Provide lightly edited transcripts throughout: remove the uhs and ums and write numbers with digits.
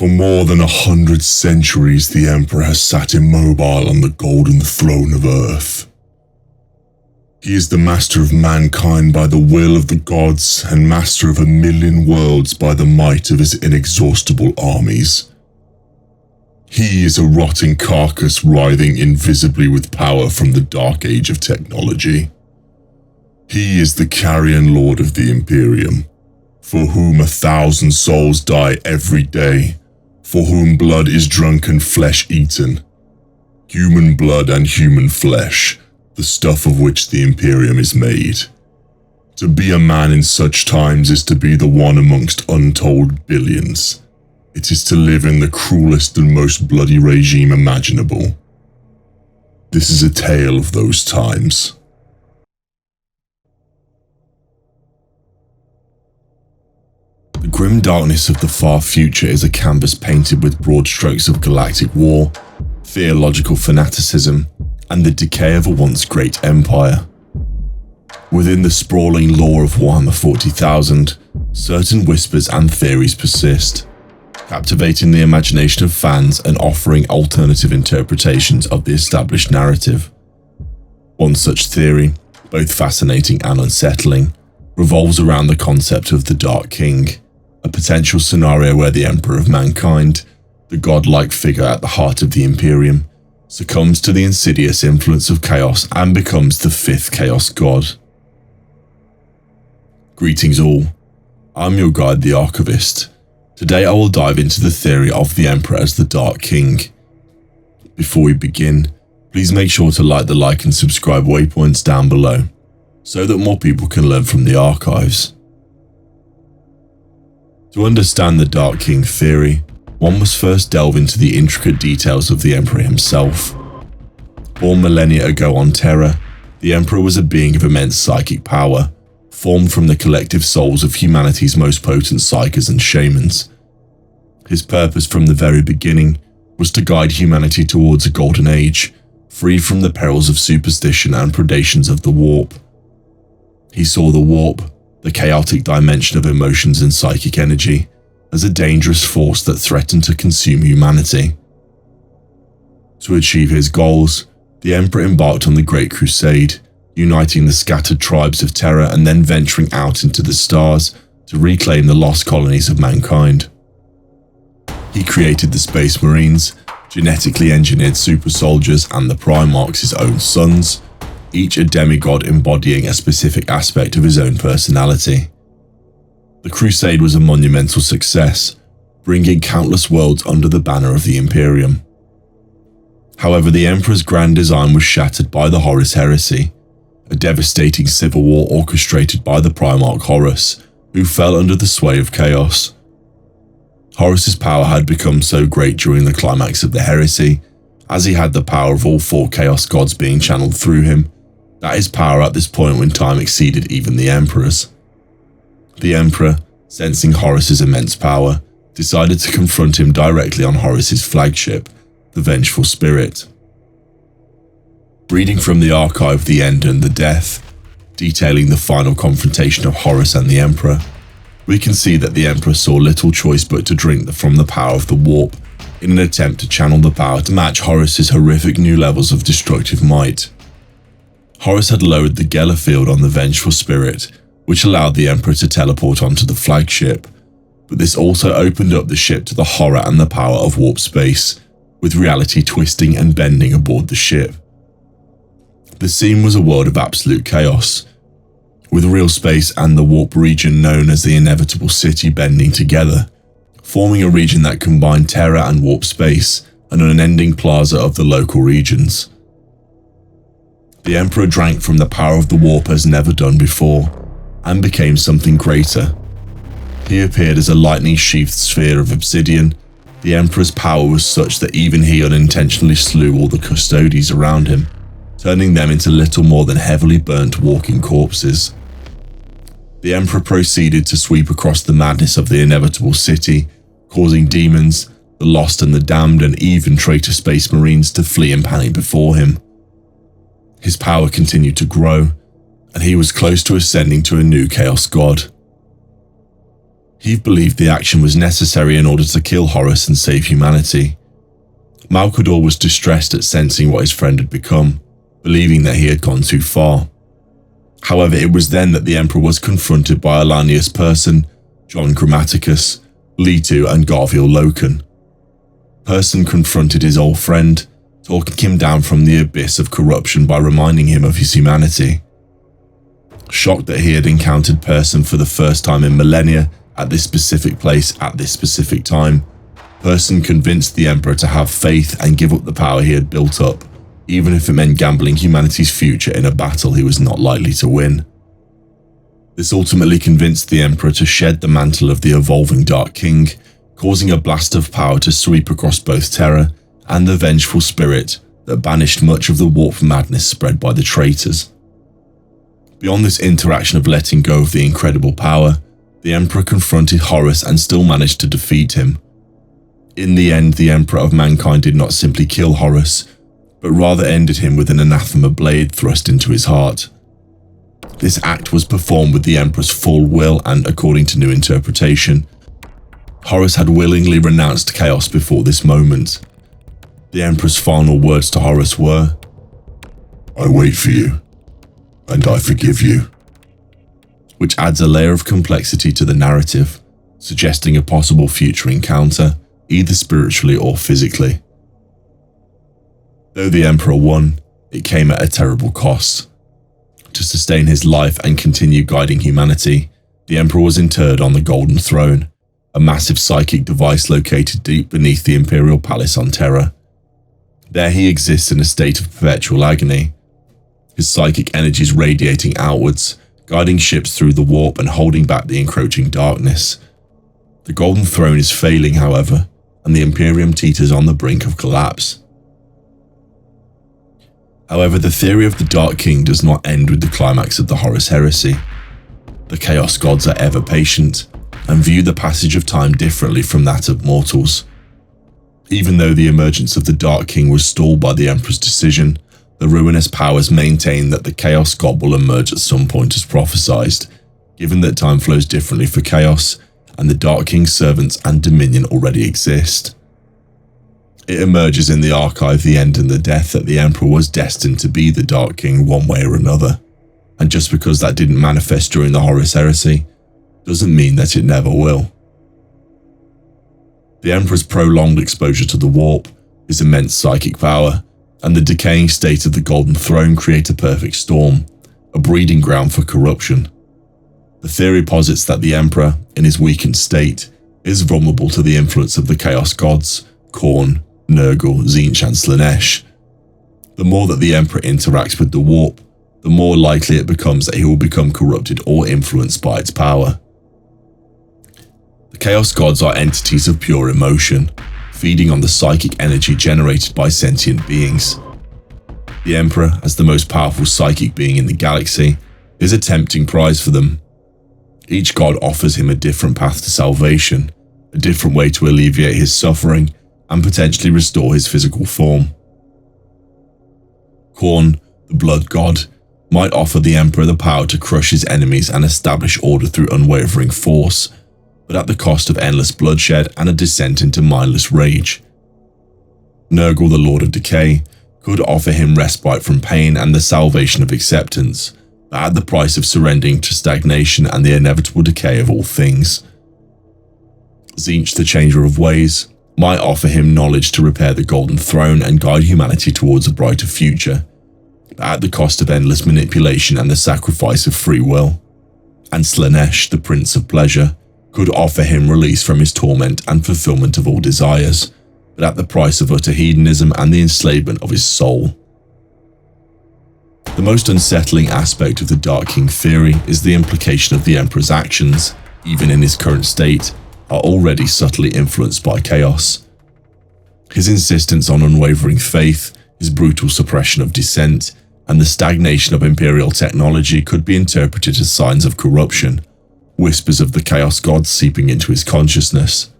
For more than 100 centuries, the Emperor has sat immobile on the golden throne of Earth. He is the master of mankind by the will of the gods and master of 1,000,000 worlds by the might of his inexhaustible armies. He is a rotting carcass writhing invisibly with power from the dark age of technology. He is the carrion lord of the Imperium, for whom 1,000 souls die every day, for whom blood is drunk and flesh eaten. Human blood and human flesh, the stuff of which the Imperium is made. To be a man in such times is to be the one amongst untold billions. It is to live in the cruelest and most bloody regime imaginable. This is a tale of those times. The grim darkness of the far future is a canvas painted with broad strokes of galactic war, theological fanaticism, and the decay of a once great empire. Within the sprawling lore of Warhammer 40,000, certain whispers and theories persist, captivating the imagination of fans and offering alternative interpretations of the established narrative. One such theory, both fascinating and unsettling, revolves around the concept of the Dark King, a potential scenario where the Emperor of Mankind, the godlike figure at the heart of the Imperium, succumbs to the insidious influence of chaos and becomes the fifth Chaos God. Greetings all, I'm your guide, the Archivist. Today I will dive into the theory of the Emperor as the Dark King. Before we begin, please make sure to like the like and subscribe waypoints down below, so that more people can learn from the archives. To understand the Dark King theory, one must first delve into the intricate details of the Emperor himself. Born millennia ago on Terra, the Emperor was a being of immense psychic power, formed from the collective souls of humanity's most potent psykers and shamans. His purpose from the very beginning was to guide humanity towards a golden age, free from the perils of superstition and predations of the warp. He saw the warp, the chaotic dimension of emotions and psychic energy, as a dangerous force that threatened to consume humanity. To achieve his goals, the Emperor embarked on the Great Crusade, uniting the scattered tribes of Terra and then venturing out into the stars to reclaim the lost colonies of mankind. He created the Space Marines, genetically engineered super soldiers, and the Primarchs, his own sons, each a demigod embodying a specific aspect of his own personality. The Crusade was a monumental success, bringing countless worlds under the banner of the Imperium. However, the Emperor's grand design was shattered by the Horus Heresy, a devastating civil war orchestrated by the Primarch Horus, who fell under the sway of chaos. Horus's power had become so great during the climax of the heresy, as he had the power of all four Chaos Gods being channeled through him, that his power at this point when time exceeded even the Emperor's. The Emperor, sensing Horus's immense power, decided to confront him directly on Horus's flagship, the Vengeful Spirit. Reading from the archive The End and the Death, detailing the final confrontation of Horus and the Emperor, we can see that the Emperor saw little choice but to drink from the power of the warp in an attempt to channel the power to match Horus's horrific new levels of destructive might. Horus had lowered the Geller field on the Vengeful Spirit, which allowed the Emperor to teleport onto the flagship, but this also opened up the ship to the horror and the power of warp space, with reality twisting and bending aboard the ship. The scene was a world of absolute chaos, with real space and the warp region known as the Inevitable City bending together, forming a region that combined Terra and warp space, an unending plaza of the local regions. The Emperor drank from the power of the warp as never done before, and became something greater. He appeared as a lightning-sheathed sphere of obsidian. The Emperor's power was such that even he unintentionally slew all the custodies around him, turning them into little more than heavily burnt walking corpses. The Emperor proceeded to sweep across the madness of the Inevitable City, causing demons, the lost and the damned, and even traitor Space Marines to flee in panic before him. His power continued to grow, and he was close to ascending to a new Chaos God. He believed the action was necessary in order to kill Horus and save humanity. Malcador was distressed at sensing what his friend had become, believing that he had gone too far. However, it was then that the Emperor was confronted by Alanius' Person, John Grammaticus, Leto and Garviel Loken. Person confronted his old friend, talking him down from the abyss of corruption by reminding him of his humanity. Shocked that he had encountered Person for the first time in millennia, at this specific place at this specific time, Person convinced the Emperor to have faith and give up the power he had built up, even if it meant gambling humanity's future in a battle he was not likely to win. This ultimately convinced the Emperor to shed the mantle of the evolving Dark King, causing a blast of power to sweep across both Terra and the vengeful spirit that banished much of the warp madness spread by the traitors. Beyond this interaction of letting go of the incredible power, the Emperor confronted Horus and still managed to defeat him. In the end, the Emperor of Mankind did not simply kill Horus, but rather ended him with an anathema blade thrust into his heart. This act was performed with the Emperor's full will and, according to new interpretation, Horus had willingly renounced chaos before this moment. The Emperor's final words to Horus were, "I wait for you, and I forgive you," which adds a layer of complexity to the narrative, suggesting a possible future encounter, either spiritually or physically. Though the Emperor won, it came at a terrible cost. To sustain his life and continue guiding humanity, the Emperor was interred on the Golden Throne, a massive psychic device located deep beneath the Imperial Palace on Terra. There he exists in a state of perpetual agony, his psychic energies radiating outwards, guiding ships through the warp and holding back the encroaching darkness. The Golden Throne is failing, however, and the Imperium teeters on the brink of collapse. However, the theory of the Dark King does not end with the climax of the Horus heresy. The Chaos Gods are ever patient, and view the passage of time differently from that of mortals. Even though the emergence of the Dark King was stalled by the Emperor's decision, the ruinous powers maintain that the Chaos God will emerge at some point as prophesied, given that time flows differently for Chaos, and the Dark King's servants and dominion already exist. It emerges in the archive The End and the Death that the Emperor was destined to be the Dark King one way or another, and just because that didn't manifest during the Horus heresy, doesn't mean that it never will. The Emperor's prolonged exposure to the warp, his immense psychic power, and the decaying state of the Golden Throne create a perfect storm, a breeding ground for corruption. The theory posits that the Emperor, in his weakened state, is vulnerable to the influence of the Chaos Gods, Khorne, Nurgle, Tzeentch and Slaanesh. The more that the Emperor interacts with the warp, the more likely it becomes that he will become corrupted or influenced by its power. The Chaos Gods are entities of pure emotion, feeding on the psychic energy generated by sentient beings. The Emperor, as the most powerful psychic being in the galaxy, is a tempting prize for them. Each god offers him a different path to salvation, a different way to alleviate his suffering and potentially restore his physical form. Khorne, the blood god, might offer the Emperor the power to crush his enemies and establish order through unwavering force, but at the cost of endless bloodshed and a descent into mindless rage. Nurgle, the Lord of Decay, could offer him respite from pain and the salvation of acceptance, but at the price of surrendering to stagnation and the inevitable decay of all things. Tzeentch, the Changer of Ways, might offer him knowledge to repair the Golden Throne and guide humanity towards a brighter future, but at the cost of endless manipulation and the sacrifice of free will. And Slaanesh, the Prince of Pleasure, could offer him release from his torment and fulfillment of all desires, but at the price of utter hedonism and the enslavement of his soul. The most unsettling aspect of the Dark King theory is the implication of the Emperor's actions, even in his current state, are already subtly influenced by chaos. His insistence on unwavering faith, his brutal suppression of dissent, and the stagnation of Imperial technology could be interpreted as signs of corruption, whispers of the Chaos Gods seeping into his consciousness.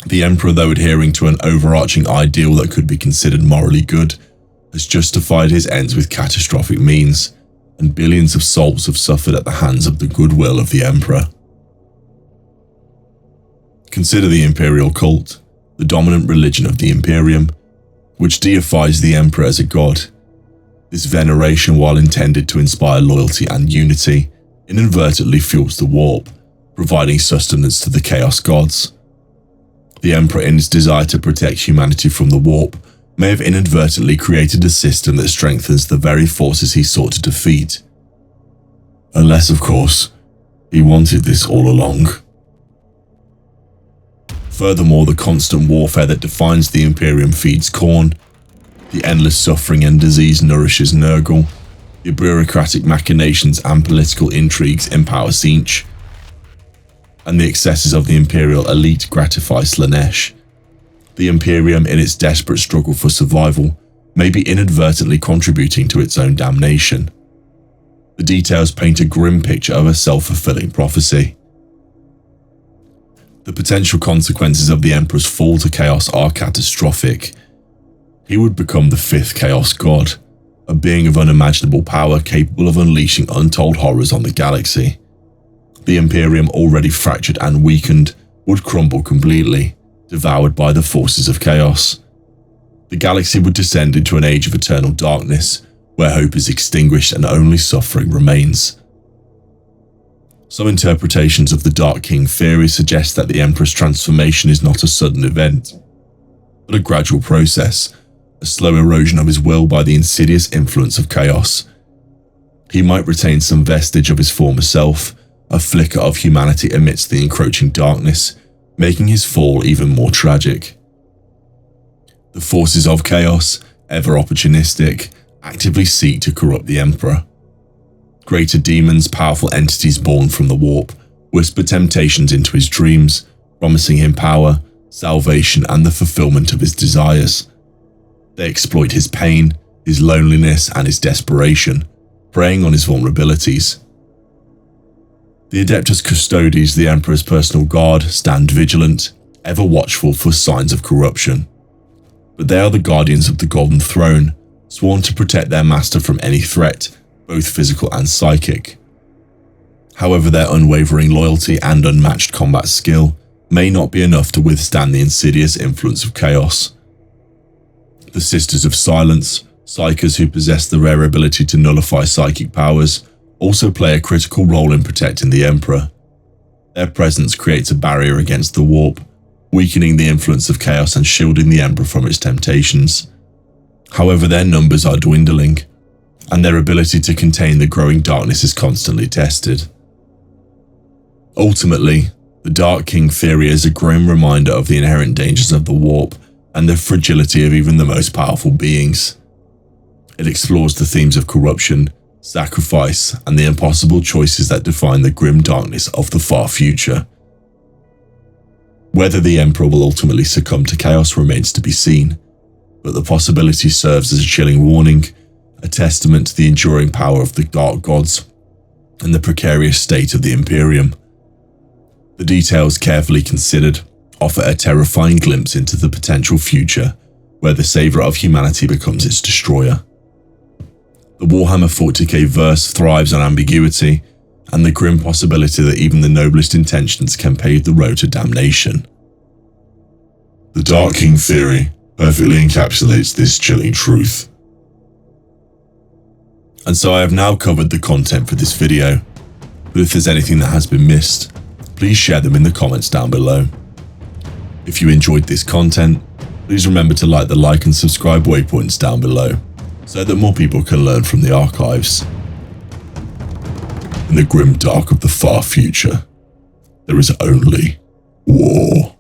The Emperor, though adhering to an overarching ideal that could be considered morally good, has justified his ends with catastrophic means, and billions of souls have suffered at the hands of the goodwill of the Emperor. Consider the Imperial cult, the dominant religion of the Imperium, which deifies the Emperor as a god. This veneration, while intended to inspire loyalty and unity, inadvertently fuels the warp, providing sustenance to the Chaos gods. The Emperor, in his desire to protect humanity from the warp, may have inadvertently created a system that strengthens the very forces he sought to defeat. Unless, of course, he wanted this all along. Furthermore, the constant warfare that defines the Imperium feeds Khorne. The endless suffering and disease nourishes Nurgle. The bureaucratic machinations and political intrigues empower Tzeentch. And the excesses of the Imperial elite gratify Slaanesh. The Imperium, in its desperate struggle for survival, may be inadvertently contributing to its own damnation. The details paint a grim picture of a self-fulfilling prophecy. The potential consequences of the Emperor's fall to Chaos are catastrophic. He would become the fifth Chaos God, a being of unimaginable power capable of unleashing untold horrors on the galaxy. The Imperium, already fractured and weakened, would crumble completely, devoured by the forces of chaos. The galaxy would descend into an age of eternal darkness, where hope is extinguished and only suffering remains. Some interpretations of the Dark King theory suggest that the Emperor's transformation is not a sudden event, but a gradual process, a slow erosion of his will by the insidious influence of chaos. He might retain some vestige of his former self, a flicker of humanity amidst the encroaching darkness, making his fall even more tragic. The forces of chaos, ever opportunistic, actively seek to corrupt the Emperor. Greater demons, powerful entities born from the warp, whisper temptations into his dreams, promising him power, salvation, and the fulfillment of his desires. They exploit his pain, his loneliness, and his desperation, preying on his vulnerabilities. The Adeptus Custodes, the Emperor's personal guard, stand vigilant, ever watchful for signs of corruption. But they are the guardians of the Golden Throne, sworn to protect their master from any threat, both physical and psychic. However, their unwavering loyalty and unmatched combat skill may not be enough to withstand the insidious influence of chaos. The Sisters of Silence, psykers who possess the rare ability to nullify psychic powers, also play a critical role in protecting the Emperor. Their presence creates a barrier against the warp, weakening the influence of chaos and shielding the Emperor from its temptations. However, their numbers are dwindling, and their ability to contain the growing darkness is constantly tested. Ultimately, the Dark King theory is a grim reminder of the inherent dangers of the warp and the fragility of even the most powerful beings. It explores the themes of corruption, sacrifice, and the impossible choices that define the grim darkness of the far future. Whether the Emperor will ultimately succumb to chaos remains to be seen, but the possibility serves as a chilling warning, a testament to the enduring power of the Dark Gods and the precarious state of the Imperium. The details, carefully considered, offer a terrifying glimpse into the potential future where the savior of humanity becomes its destroyer. The Warhammer 40K verse thrives on ambiguity and the grim possibility that even the noblest intentions can pave the road to damnation. The Dark King theory perfectly encapsulates this chilling truth. And so I have now covered the content for this video, but if there's anything that has been missed, please share them in the comments down below. If you enjoyed this content, please remember to like the like and subscribe waypoints down below, so that more people can learn from the archives. In the grim dark of the far future, there is only war.